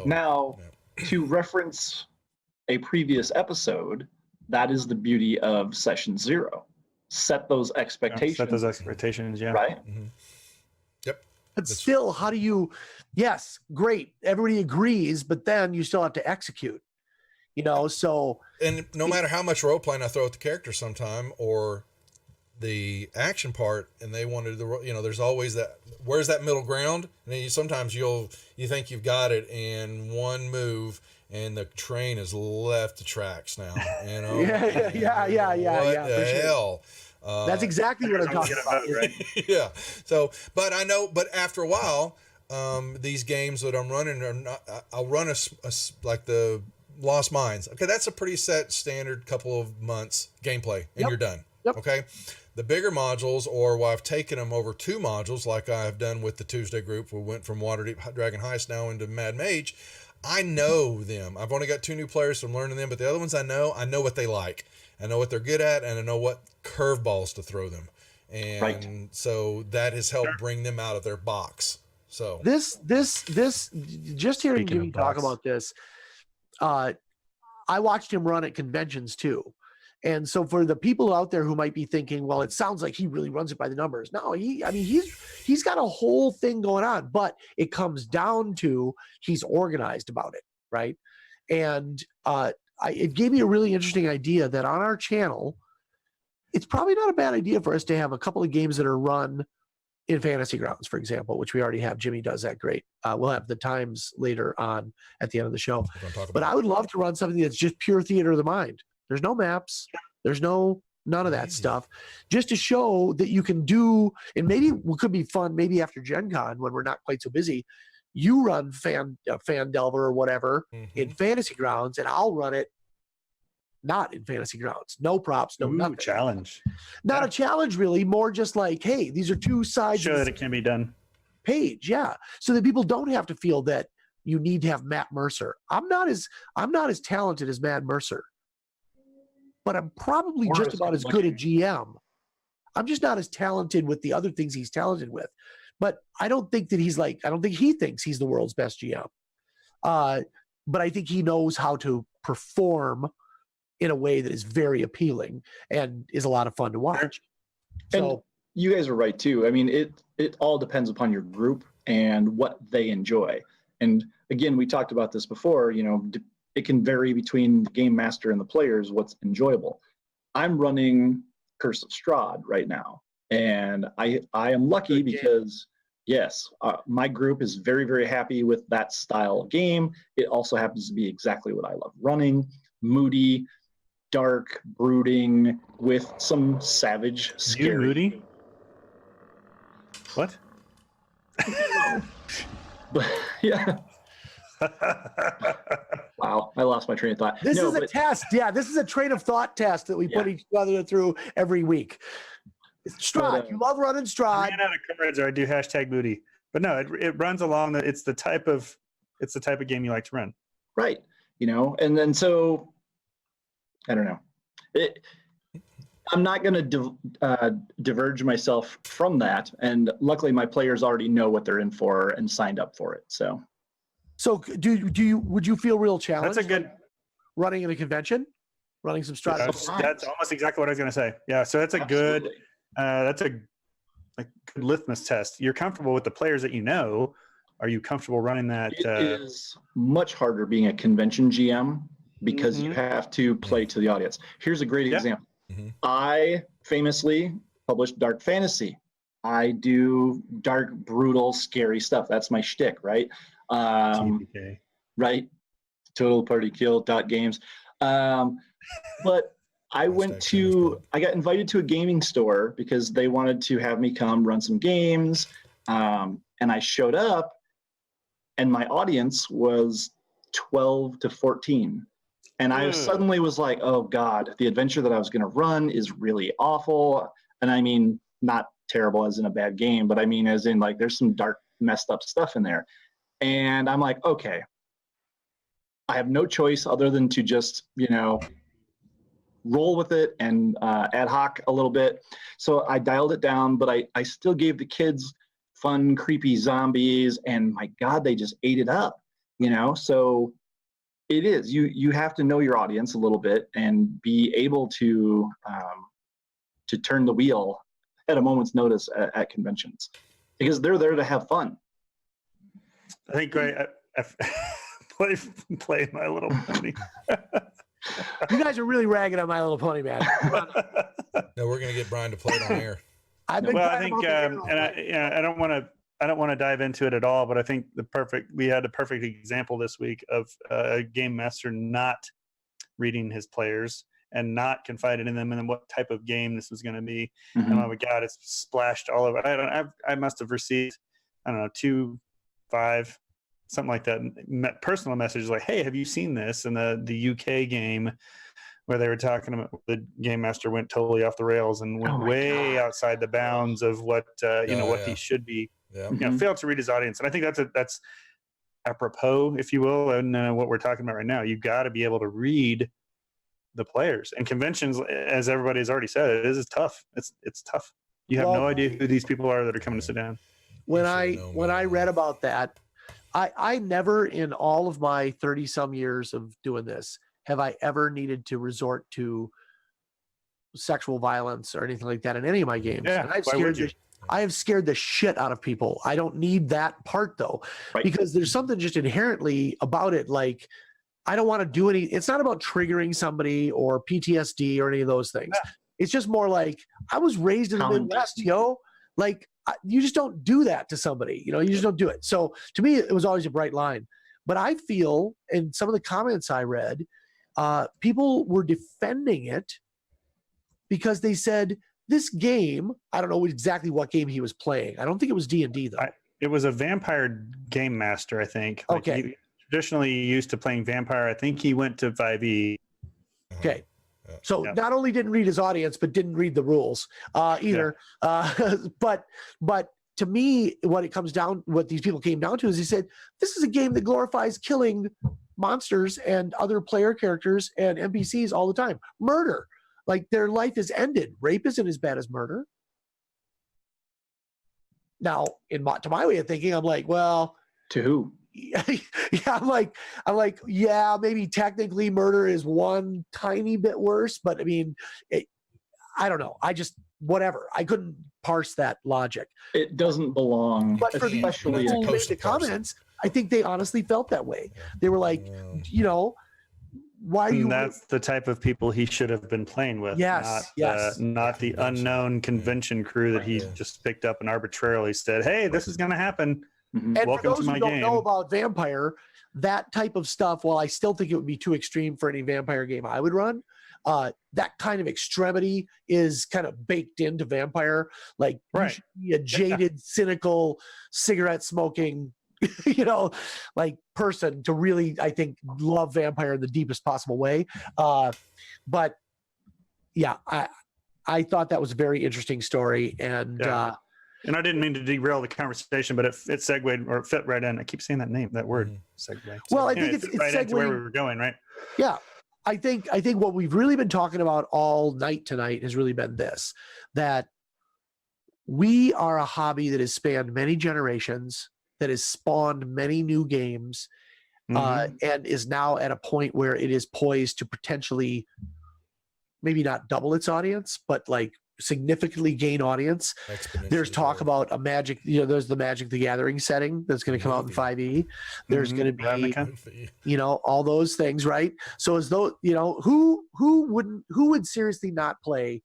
So now, to reference a previous episode, that is the beauty of session 0. Set those expectations. Set those expectations, yeah. Right? Yep. But still, how do you, yes, great. Everybody agrees, but then you still have to execute, so. And no matter how much role playing I throw at the character sometime or the action part, and they wanted there's always that, where's that middle ground? And then sometimes you think you've got it in one move and the train has left the tracks now, Yeah. What the hell? That's exactly what I'm talking about. Right? Yeah. So, but after a while, these games that I'm running are not, I'll run like the Lost Mines. Okay. That's a pretty set standard couple of months gameplay and you're done. Yep. Okay. The bigger modules, or I've taken them over 2 modules, like I've done with the Tuesday group. We went from Waterdeep Dragon Heist now into Mad Mage. I know them. I've only got 2 new players, so I'm learning them. But the other ones I know what they like. I know what they're good at, and I know what curveballs to throw them. And so that has helped bring them out of their box. So this, just hearing Jimmy talk about this, I watched him run at conventions too. And so for the people out there who might be thinking, well, it sounds like he really runs it by the numbers. No, he's got a whole thing going on, but it comes down to he's organized about it, right? And it gave me a really interesting idea that on our channel, it's probably not a bad idea for us to have a couple of games that are run in Fantasy Grounds, for example, which we already have. Jimmy does that great. We'll have the times later on at the end of the show. But I would love to run something that's just pure theater of the mind. There's no maps. There's none of that stuff. Just to show that you can do, and maybe it could be fun, maybe after Gen Con when we're not quite so busy, you run Fan Delver or whatever in Fantasy Grounds, and I'll run it not in Fantasy Grounds. No props, no nothing. Challenge. Not a challenge, really. More just like, hey, these are 2 sides. Show that it can be done. Page, yeah. So that people don't have to feel that you need to have Matt Mercer. I'm not as talented as Matt Mercer, but I'm probably just about as good at GM. I'm just not as talented with the other things he's talented with. But I don't think that I don't think he thinks he's the world's best GM. But I think he knows how to perform in a way that is very appealing and is a lot of fun to watch. And you guys are right too. I mean, it all depends upon your group and what they enjoy. And again, we talked about this before, it can vary between the game master and the players what's enjoyable. I'm running Curse of Strahd right now, and I am lucky because yes, my group is very, very happy with that style of game. It also happens to be exactly what I love running: moody, dark, brooding, with some savage, scary. You moody? What? But yeah. Wow, I lost my train of thought. This is a test. Yeah, this is a train of thought test that we put each other through every week. Strahd, you love running Strahd. I ran out of cards, or I do #moody. But no, it runs along. It's the type of game you like to run. Right. And then so I don't know. I'm not going to diverge myself from that. And luckily, my players already know what they're in for and signed up for it. So would you feel real challenged? That's a good running in a convention, running some Strahd. That's almost exactly what I was going to say. Yeah. So that's a good good litmus test. You're comfortable with the players that you know. Are you comfortable running that? It is much harder being a convention GM because you have to play to the audience. Here's a great example. I famously published Dark Fantasy. I do dark, brutal, scary stuff. That's my shtick, right? Right? Total Party Kill .games. But I got invited to a gaming store because they wanted to have me come run some games. And I showed up, and my audience was 12 to 14. And I suddenly was like, oh God, the adventure that I was going to run is really awful. And I mean, not terrible as in a bad game, but I mean, as in like, there's some dark, messed up stuff in there. And I'm like, okay, I have no choice other than to just, roll with it and ad hoc a little bit. So I dialed it down, but I still gave the kids fun, creepy zombies. And my God, they just ate it up. So it is, you have to know your audience a little bit and be able to turn the wheel at a moment's notice at conventions, because they're there to have fun. I think I play My Little Pony. You guys are really ragging on My Little Pony, man. No, we're gonna get Brian to play it on air. I think, I don't want to dive into it at all, but I think we had a perfect example this week of a game master not reading his players and not confiding in them and then what type of game this was going to be. Mm-hmm. And oh my God, it's splashed all over. I must have received, 2, 5, something like that, personal messages like, hey, have you seen this? And the UK game where they were talking about the game master went totally off the rails and went way outside the bounds of what he should be. Yeah. Failed to read his audience. And I think that's apropos, if you will, and what we're talking about right now. You've got to be able to read the players. And conventions, as everybody has already said, it is tough. It's tough. You have no idea who these people are that are coming to sit down. When I read about that, I never in all of my 30-some years of doing this have I ever needed to resort to sexual violence or anything like that in any of my games. Yeah, and I have scared the shit out of people. I don't need that part though, because there's something just inherently about it. Like, I don't want to do it's not about triggering somebody or PTSD or any of those things. Yeah. It's just more like, I was raised in the Midwest, like you just don't do that to somebody, you just don't do it. So to me, it was always a bright line, but I feel in some of the comments I read, people were defending it because they said, this game, I don't know exactly what game he was playing. I don't think it was D&D though. It was a vampire game master, I think. Okay. He traditionally used to playing vampire. I think he went to 5e. Okay. So not only didn't read his audience, but didn't read the rules either. Yeah. But to me, what these people came down to is he said, this is a game that glorifies killing monsters and other player characters and NPCs all the time. Murder. Like, their life is ended. Rape isn't as bad as murder. Now, to my way of thinking, I'm like, well, to who? Yeah, I'm like, yeah, maybe technically murder is one tiny bit worse, but I mean, I don't know. Whatever. I couldn't parse that logic. It doesn't belong. But for especially the people who made the comments, I think they honestly felt that way. They were like, why are you? That's the type of people he should have been playing with. Yes, not the unknown convention crew that he just picked up and arbitrarily said, "Hey, this is going to happen." And welcome for those to my who don't game. know about Vampire, that type of stuff, while I still think it would be too extreme for any Vampire game I would run, that kind of extremity is kind of baked into Vampire. Like, you should be a jaded, cynical, cigarette smoking, like person to really, I think, love Vampire in the deepest possible way. But yeah, I thought that was a very interesting story. And I didn't mean to derail the conversation, but it segued or it fit right in. I keep saying that word, segue. Well, I think it's right into where we were going, right? Yeah. I think what we've really been talking about all night tonight has really been this, that we are a hobby that has spanned many generations, that has spawned many new games, and is now at a point where it is poised to potentially maybe not double its audience, but like significantly gain audience. There's talk about a Magic, there's the Magic the Gathering setting that's going to come out in 5e. There's going to be, all those things, right? So as though, who would seriously not play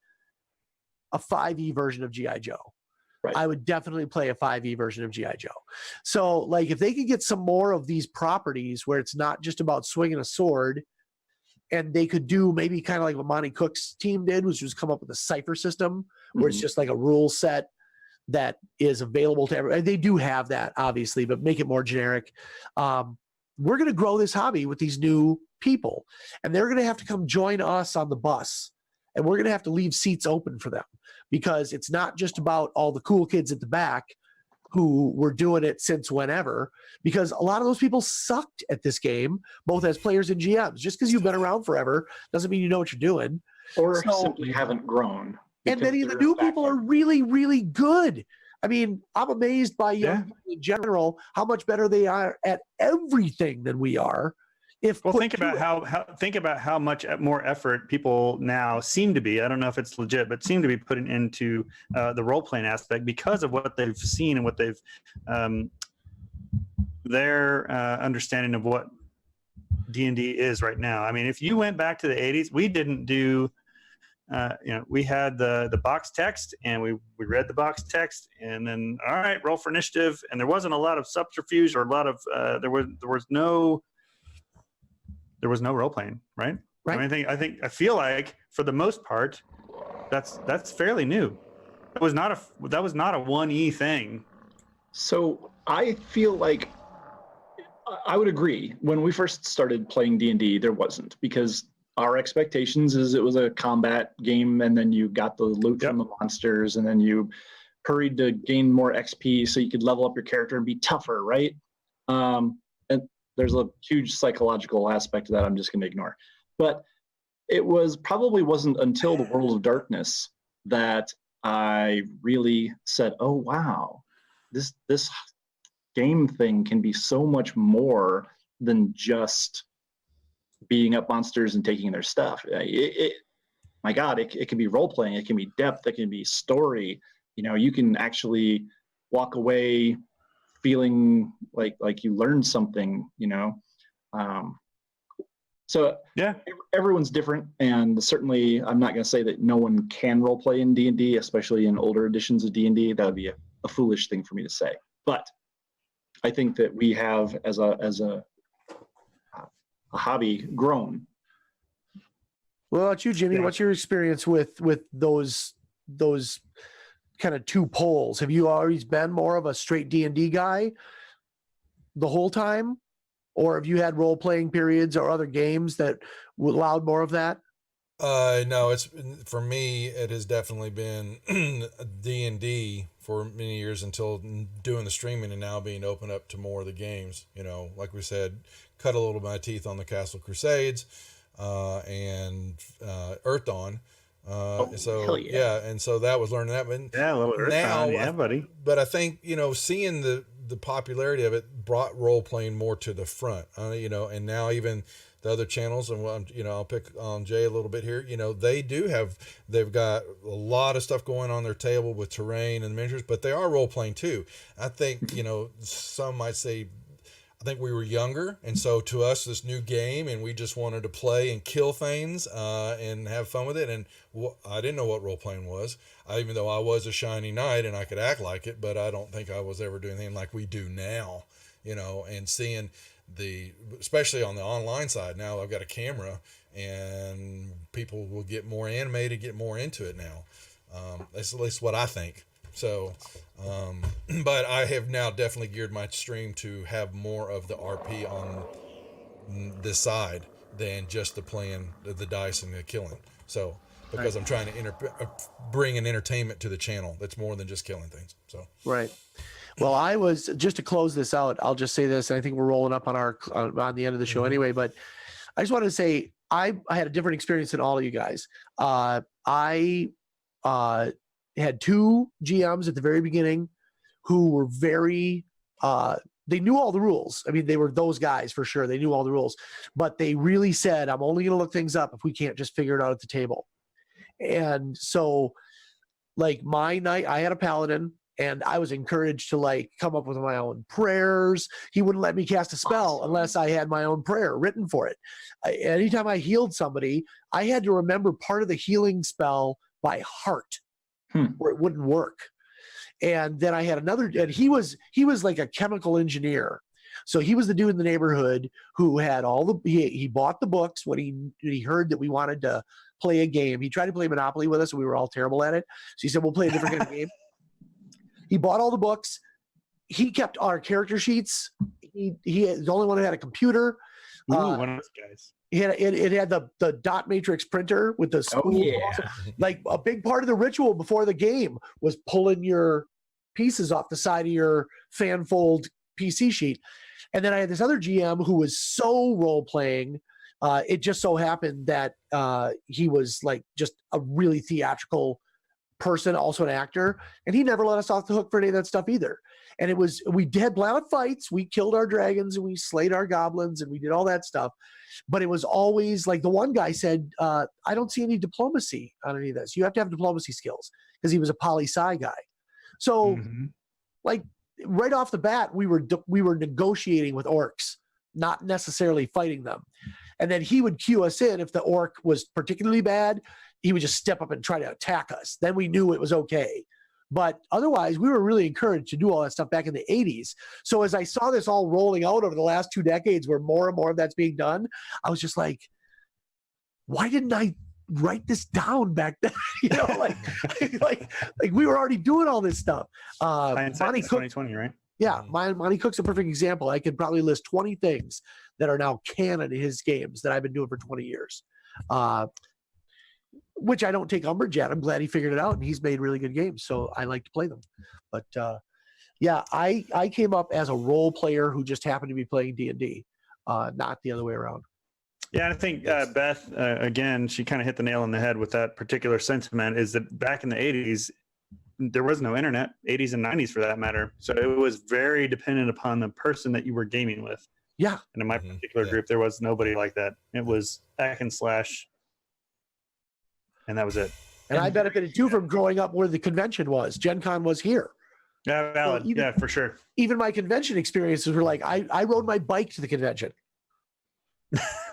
a 5e version of G.I. Joe? Right. I would definitely play a 5e version of G.I. Joe. So like, if they could get some more of these properties where it's not just about swinging a sword, and they could do maybe kind of like what Monty Cook's team did, which was come up with a cipher system where it's just like a rule set that is available to everyone. They do have that, obviously, but make it more generic. We're going to grow this hobby with these new people, and they're going to have to come join us on the bus, and we're going to have to leave seats open for them, because it's not just about all the cool kids at the back who were doing it since whenever, because a lot of those people sucked at this game, both as players and GMs. Just because you've been around forever doesn't mean you know what you're doing. Or simply haven't grown. And many of the new people are really, really good. I mean, I'm amazed by young people in general how much better they are at everything than we are. Well, think about how much more effort people now seem to be. I don't know if it's legit, but seem to be putting into the role playing aspect because of what they've seen and what they've their understanding of what D&D is right now. I mean, if you went back to the 80s, we didn't do. We had the box text, and we read the box text, and then all right, roll for initiative, and there wasn't a lot of subterfuge or a lot of there was no role playing, right? Right. I feel like for the most part, that's fairly new. That was not a 1E thing. So I feel like I would agree. When we first started playing D&D, there wasn't, because our expectations is it was a combat game, and then you got the loot from the monsters, and then you hurried to gain more XP so you could level up your character and be tougher, right? And there's a huge psychological aspect to that I'm just going to ignore. But it probably wasn't until the World of Darkness that I really said, oh, wow, this game thing can be so much more than just beating up monsters and taking their stuff. My God, it can be role playing, it can be depth, it can be story. You can actually walk away feeling like you learned something. So yeah, everyone's different, and certainly I'm not going to say that no one can role play in D&D, especially in older editions of D&D. That would be a foolish thing for me to say. But I think that we have, as a hobby, grown. What about you, Jimmy? Yeah. What's your experience with those kind of two poles? Have you always been more of a straight D&D guy the whole time, or have you had role playing periods or other games that allowed more of that? No, it's for me. It has definitely been D&D for many years until doing the streaming and now being open up to more of the games. Like we said, cut a little of my teeth on the Castle Crusades and Earth Dawn. And so that was learning that. But yeah, a little Earth Dawn, buddy. But I think seeing the popularity of it brought role playing more to the front. And now even the other channels, and I'll pick on Jay a little bit here. They've got a lot of stuff going on their table with terrain and miniatures, but they are role playing too. I think some might say, I think we were younger, and so to us this new game, and we just wanted to play and kill things and have fun with it. And I didn't know what role playing was, even though I was a shiny knight and I could act like it, but I don't think I was ever doing anything like we do now. And seeing especially on the online side now, I've got a camera, and people will get more animated, get more into it now. That's at least what I think. So, but I have now definitely geared my stream to have more of the RP on this side than just the playing the dice and the killing. So, because I'm trying to bring an entertainment to the channel that's more than just killing things. So, right. Well, I was, just to close this out, I'll just say this, and I think we're rolling up on the end of the show anyway, but I just wanted to say I had a different experience than all of you guys. I had two GMs at the very beginning who were very, they knew all the rules. I mean, they were those guys for sure. They knew all the rules, but they really said, I'm only going to look things up if we can't just figure it out at the table. And so like my night, I had a paladin, and I was encouraged to come up with my own prayers. He wouldn't let me cast a spell unless I had my own prayer written for it. Anytime I healed somebody, I had to remember part of the healing spell by heart, or it wouldn't work. And then I had another, and he was like a chemical engineer. So he was the dude in the neighborhood who had he bought the books when he heard that we wanted to play a game. He tried to play Monopoly with us, and we were all terrible at it. So he said, we'll play a different kind of game. He bought all the books. He kept our character sheets. He is the only one who had a computer. One of those guys. It had the dot matrix printer with the school. Oh, yeah. Like a big part of the ritual before the game was pulling your pieces off the side of your fanfold PC sheet. And then I had this other GM who was so role playing. It just so happened that he was like just a really theatrical person, also an actor, and he never let us off the hook for any of that stuff either. And we had violent fights, we killed our dragons and we slayed our goblins and we did all that stuff, but it was always like the one guy said, I don't see any diplomacy on any of this. You have to have diplomacy skills, because he was a poli-sci guy. So like right off the bat, we were negotiating with orcs, not necessarily fighting them. And then he would cue us in. If the orc was particularly bad, he would just step up and try to attack us. Then we knew it was okay. But otherwise, we were really encouraged to do all that stuff back in the 80s. So as I saw this all rolling out over the last 2 decades, where more and more of that's being done, I was just like, why didn't I write this down back then? You know, like we were already doing all this stuff. Monty Cook, 2020, right? Yeah, Monty Cook's a perfect example. I could probably list 20 things that are now canon in his games that I've been doing for 20 years. Which I don't take umbrage at. I'm glad he figured it out, and he's made really good games, so I like to play them. But yeah, I came up as a role player who just happened to be playing D&D, not the other way around. Yeah, and I think Beth, again, she kind of hit the nail on the head with that particular sentiment, is that back in the 80s, there was no internet, 80s and 90s for that matter. So it was very dependent upon the person that you were gaming with. Yeah. And in my particular group, there was nobody like that. It was hack and slash, and that was it. And I benefited too from growing up where the convention was. Gen Con was here. Yeah, valid. So Yeah, for sure. Even my convention experiences were like, I rode my bike to the convention.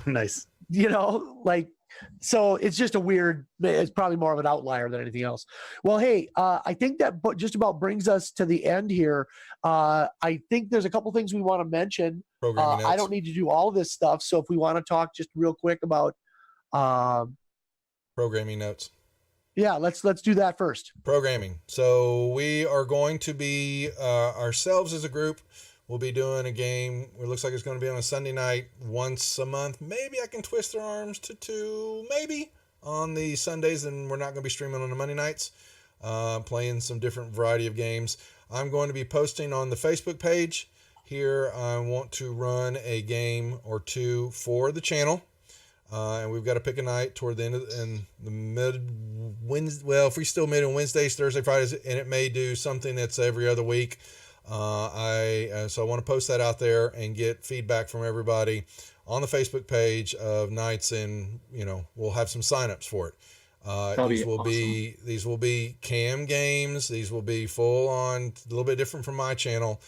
Nice. You know, like, so it's just it's probably more of an outlier than anything else. Well, hey, I think that just about brings us to the end here. I think there's a couple things we want to mention. I don't need to do all this stuff. So if we want to talk just real quick about programming notes. Yeah, let's do that first. Programming. So we are going to be ourselves as a group. We'll be doing a game. It looks like it's going to be on a Sunday night once a month. Maybe I can twist their arms to 2, maybe on the Sundays, and we're not going to be streaming on the Monday nights, playing some different variety of games. I'm going to be posting on the Facebook page here. I want to run a game or 2 for the channel. And we've got to pick a night toward the end of the mid Wednesday. Well, if we still meet on Wednesdays, Thursday, Fridays, and it may do something that's every other week. So I want to post that out there and get feedback from everybody on the Facebook page of nights, and we'll have some signups for it. These will be cam games. These will be full on, a little bit different from my channel,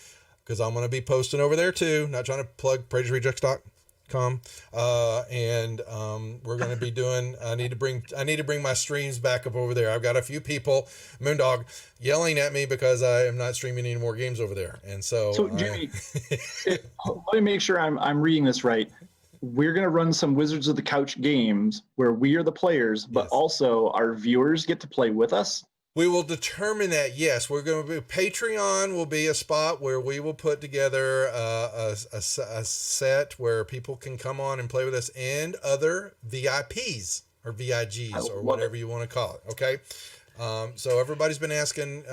because I'm going to be posting over there too. Not trying to plug PradersRejects.com. We're going to be doing, I need to bring my streams back up over there. I've got a few people, Moondog, yelling at me because I am not streaming any more games over there. And so Jimmy, let me make sure I'm reading this right. We're going to run some Wizards of the Couch games where we are the players, but also our viewers get to play with us. We will determine that. Yes, we're going to be, Patreon will be a spot where we will put together a set where people can come on and play with us, and other VIPs or VIGs or whatever you want to call it. Okay. So everybody's been asking,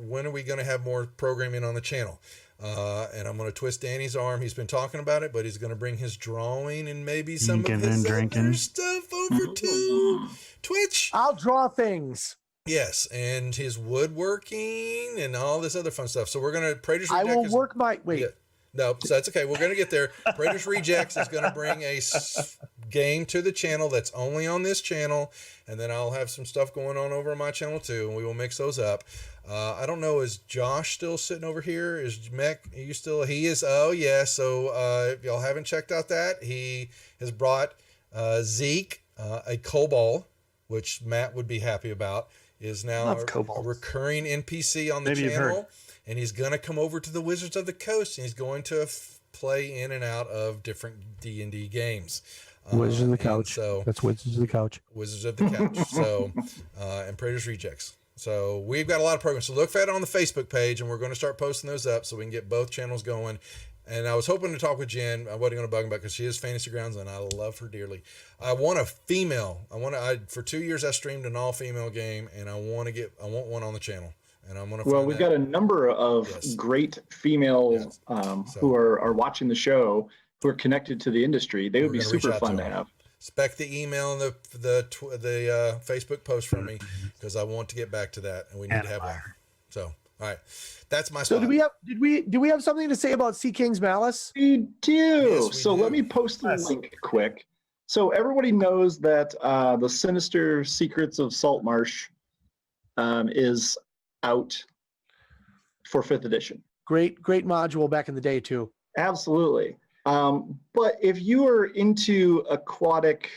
when are we going to have more programming on the channel? And I'm going to twist Danny's arm. He's been talking about it, but he's going to bring his drawing and maybe some of his other stuff over to Twitch. I'll draw things. Yes, and his woodworking and all this other fun stuff. So we're going to, Praetors Rejects. I will work my, wait. Yeah, no, so that's okay. We're going to get there. Praetors Rejects is going to bring a game to the channel that's only on this channel. And then I'll have some stuff going on over on my channel too, and we will mix those up. I don't know, is Josh still sitting over here? Is Mech, he is, oh yeah. So if y'all haven't checked out that, he has brought Zeke, a Kobold, which Matt would be happy about. Is now a recurring NPC on the channel, and he's going to come over to the Wizards of the Coast, and he's going to play in and out of different D&D games. Wizards of the Couch. So that's Wizards of the Couch. Wizards of the Couch. So, and Praetors Rejects. So we've got a lot of programs. So look for that on the Facebook page, and we're going to start posting those up so we can get both channels going. And I was hoping to talk with Jen. I wasn't going to bug him about, because she is Fantasy Grounds, and I love her dearly. I want a female. For 2 years I streamed an all-female game, and I want one on the channel. And I'm going to. Well, we've got a number of great females who are watching the show, who are connected to the industry. They would be super fun to have. Expect the email and the Facebook post from me because I want to get back to that, and we need to have one. So, all right, that's my. So spot. do we have something to say about Sea King's Malice? We do. Yes, we so do. let me post the Yes. link quick. So everybody knows that the Sinister Secrets of Saltmarsh is out for 5th edition. Great module back in the day too. Absolutely. But if you are into aquatic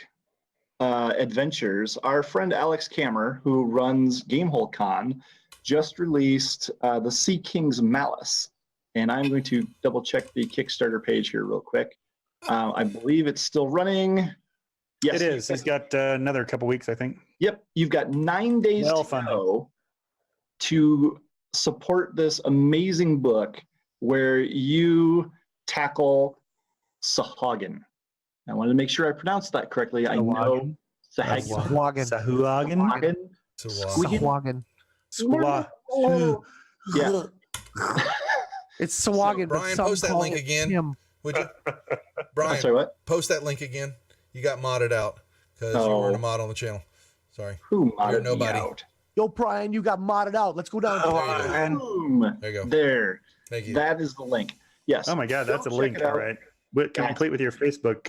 adventures, our friend Alex Kammer, who runs Gamehole Con, just released the Sea King's Malice. And I'm going to double check the Kickstarter page here real quick. I believe it's still running. Yes, It is. He's got another couple weeks, I think. Yep, you've got 9 days Well to funded. go to support this amazing book where you tackle Sahagin. I wanted to make sure I pronounced that correctly. I know Sahagin. Swaggin. Sahuagin? So, Swaggin. Swa. Yeah. It's Sawagan, but Brian, some post that call link it again. him. Would you, I'm Brian? sorry, what? Post that link again. You got modded out because you Oh. weren't a mod on the channel. Sorry. Who You're modded me nobody. out? Yo, Brian, you got modded out. Let's go down. There you go. And, Boom. There you go. There. Thank you. That is the link. Yes. oh my God, that's a Go check link. it out. All right. Complete with your Facebook.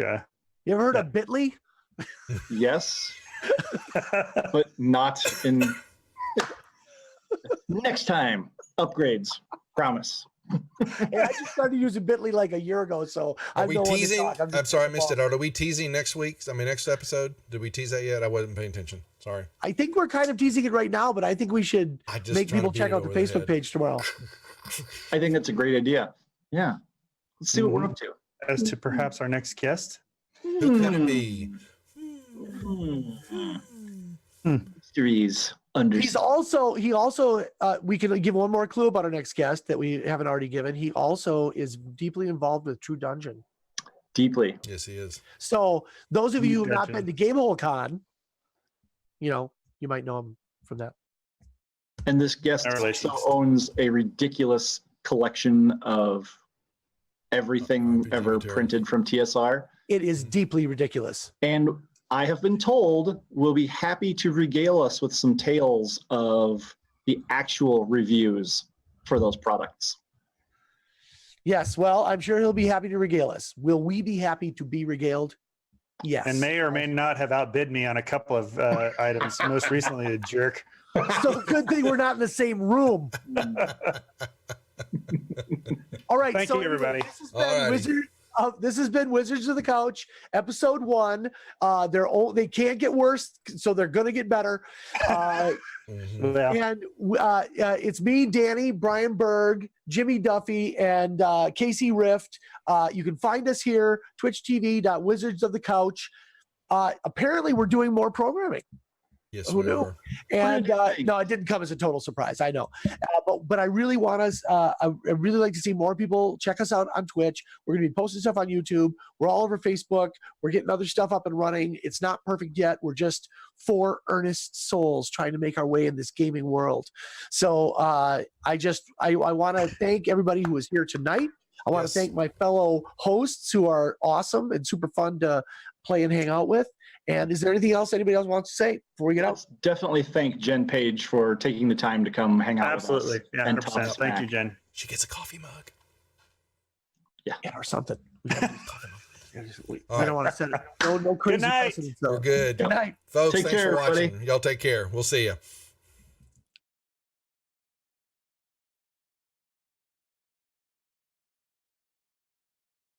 You ever heard of Bitly? Yes, but not in. Next time, upgrades. Promise. Hey, I just started using Bitly like a year ago, so I Are we know when to teasing? talk. I'm sorry, I missed it. Are we teasing next week's? I mean, next episode? Did we tease that yet? I wasn't paying attention. Sorry. I think we're kind of teasing it right now, but I think we should I just make trying people to check beat it out the over Facebook head. page tomorrow. I think that's a great idea. Yeah. Let's see what we're up to. As to perhaps our next guest. Who can it be? Mysteries under. He also we can give one more clue about our next guest that we haven't already given. He also is deeply involved with True Dungeon. Deeply. Yes, he is. So those of you who have not Dungeon. been to Gamehole Con, you might know him from that. And this guest Our also relations. owns a ridiculous collection of everything RPG ever material. printed from TSR. It is deeply ridiculous. And I have been told will be happy to regale us with some tales of the actual reviews for those products. Yes, well, I'm sure he'll be happy to regale us. Will we be happy to be regaled? Yes. And may or may not have outbid me on a couple of items. Most recently, a jerk. So good thing we're not in the same room. All right. Thank so you, everybody. This has been Alrighty. this has been Wizards of the Couch, episode 1. They can't get worse, so they're gonna get better. Mhm. Yeah. And it's me, Danny, Brian Berg, Jimmy Duffy, and Casey Rift. You can find us here, twitch.tv/Wizards of the Couch. Apparently, we're doing more programming. Yes, Who we knew? are. And Pretty no, it didn't come as a total surprise. I know, but I really want us. I really like to see more people check us out on Twitch. We're going to be posting stuff on YouTube. We're all over Facebook. We're getting other stuff up and running. It's not perfect yet. We're just 4 earnest souls trying to make our way in this gaming world. So I want to thank everybody who was here tonight. I want Yes. to thank my fellow hosts who are awesome and super fun to play and hang out with. And is there anything else anybody else wants to say before we get out? Let's definitely thank Jen Page for taking the time to come hang out Absolutely. with us. Yeah, and 100%. talk Thank you, smack. Jen. She gets a coffee mug. Yeah, or something. We gotta do something. All I right. don't want to set it. No crazy night. precedents, We're though. good. Good night. Folks, Take thanks care, for watching. everybody. Y'all take care. We'll see you.